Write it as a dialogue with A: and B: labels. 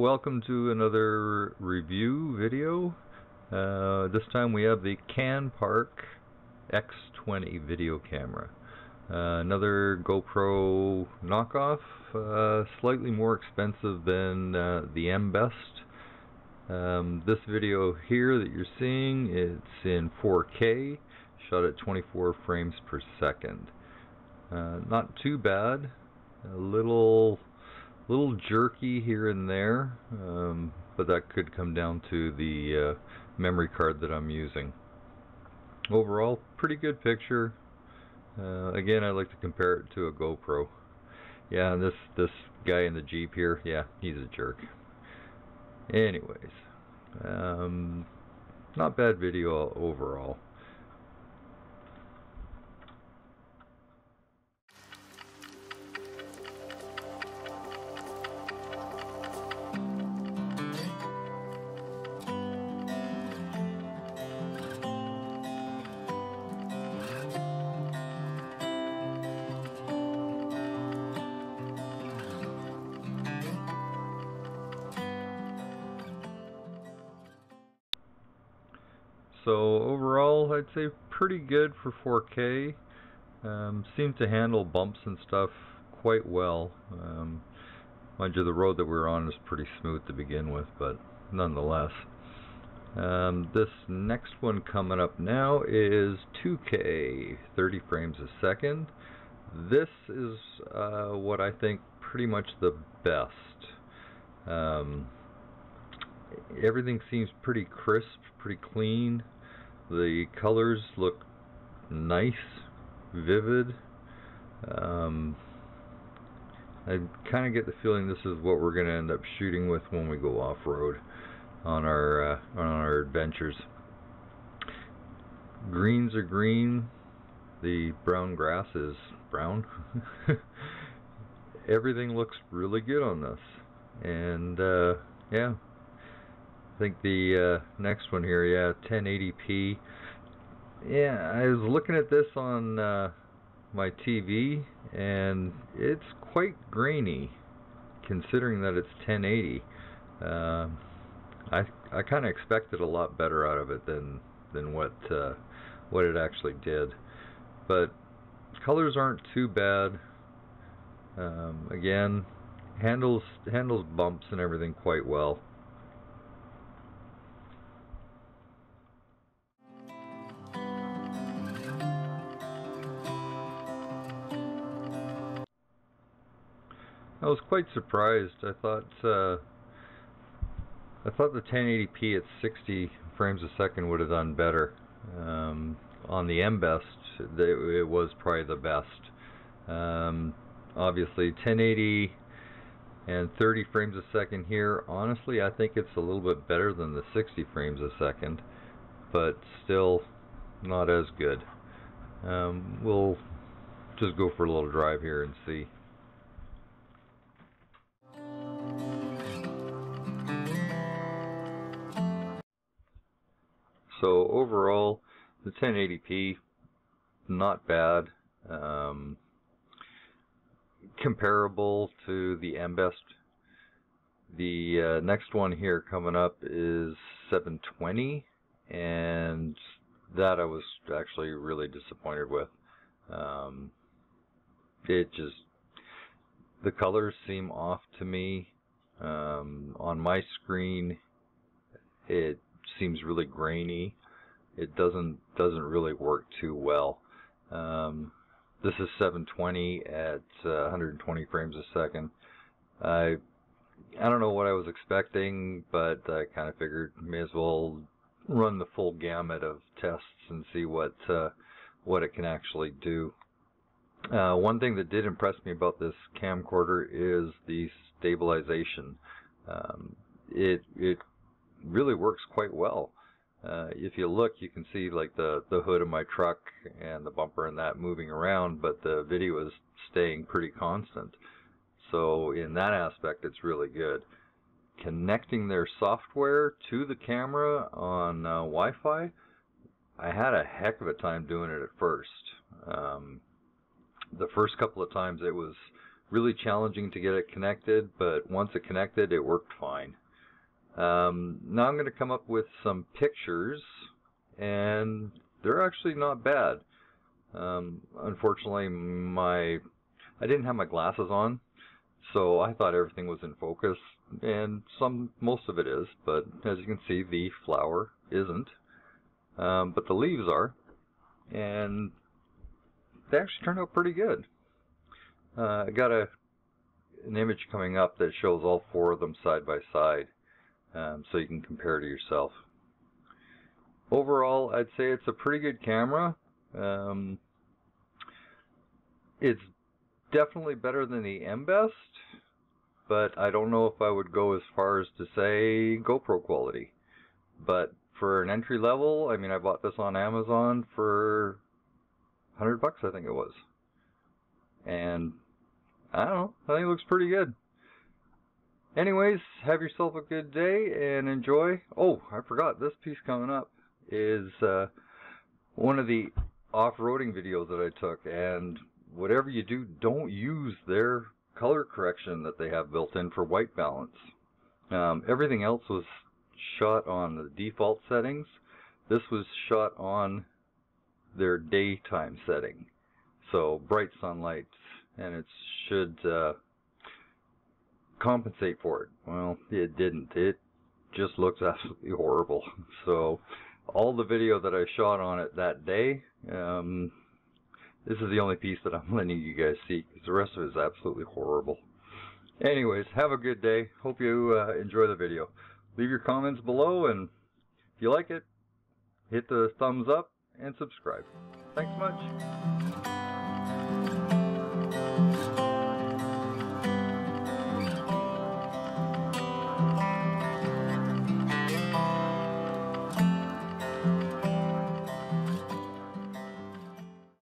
A: welcome to another review video. This time we have the Campark X20 video camera. Another GoPro knockoff, slightly more expensive than the Embest. This video here that you're seeing, it's in 4K, shot at 24 frames per second. Not too bad, a little jerky here and there, but that could come down to the memory card that I'm using. Overall, pretty good picture. Again, I like to compare it to a GoPro. Yeah, this guy in the Jeep here, yeah, he's a jerk. Anyways, not bad video overall. So overall, I'd say pretty good for 4K. Seemed to handle bumps and stuff quite well. Mind you, the road that we're on is pretty smooth to begin with, but nonetheless. This next one coming up now is 2K, 30 frames a second. This is what I think pretty much the best. Everything seems pretty crisp, pretty clean. The colors look nice, vivid. I kind of get the feeling this is what we're going to end up shooting with when we go off-road on our adventures. Greens are green. The brown grass is brown. Everything looks really good on this, and yeah. I think the next one here, yeah, 1080p. Yeah, I was looking at this on my TV, and it's quite grainy, considering that it's 1080. I kind of expected a lot better out of it than what it actually did. But colors aren't too bad. Again, handles bumps and everything quite well. I was quite surprised. I thought the 1080p at 60 frames a second would have done better. On the Embest, it was probably the best. Obviously, 1080 and 30 frames a second here. Honestly, I think it's a little bit better than the 60 frames a second, but still not as good. We'll just go for a little drive here and see. So overall, the 1080p, not bad. Comparable to the Embest. The next one here coming up is 720, and that I was actually really disappointed with. The colors seem off to me. On my screen, it seems really grainy. It doesn't really work too well. This is 720 at 120 frames a second. I don't know what I was expecting, but I kind of figured may as well run the full gamut of tests and see what it can actually do. One thing that did impress me about this camcorder is the stabilization. It really works quite well. If you look, you can see like the hood of my truck and the bumper and that moving around, but the video is staying pretty constant. So in that aspect, it's really good. Connecting their software to the camera on Wi-Fi, I had a heck of a time doing it at first. The first couple of times it was really challenging to get it connected, but once it connected, it worked fine. Now I'm going to come up with some pictures, and they're actually not bad. Unfortunately, I didn't have my glasses on, so I thought everything was in focus, and most of it is, but as you can see, the flower isn't, but the leaves are, and they actually turned out pretty good. I got an image coming up that shows all 4 of them side by side, so you can compare to yourself. Overall, I'd say it's a pretty good camera. It's definitely better than the Embest, but I don't know if I would go as far as to say GoPro quality. But for an entry level, I mean, I bought this on Amazon for $100 I think it was. And I don't know, I think it looks pretty good. Anyways, have yourself a good day and enjoy. Oh, I forgot, this piece coming up is one of the off-roading videos that I took, and whatever you do, don't use their color correction that they have built in for white balance. Everything else was shot on the default settings. This was shot on their daytime setting, so bright sunlight, and it should compensate for it. Well, it didn't. It just looks absolutely horrible. So all the video that I shot on it that day, this is the only piece that I'm letting you guys see, because the rest of it is absolutely horrible. Anyways, have a good day. Hope you enjoy the video. Leave your comments below, and if you like it, hit the thumbs up and subscribe. Thanks much.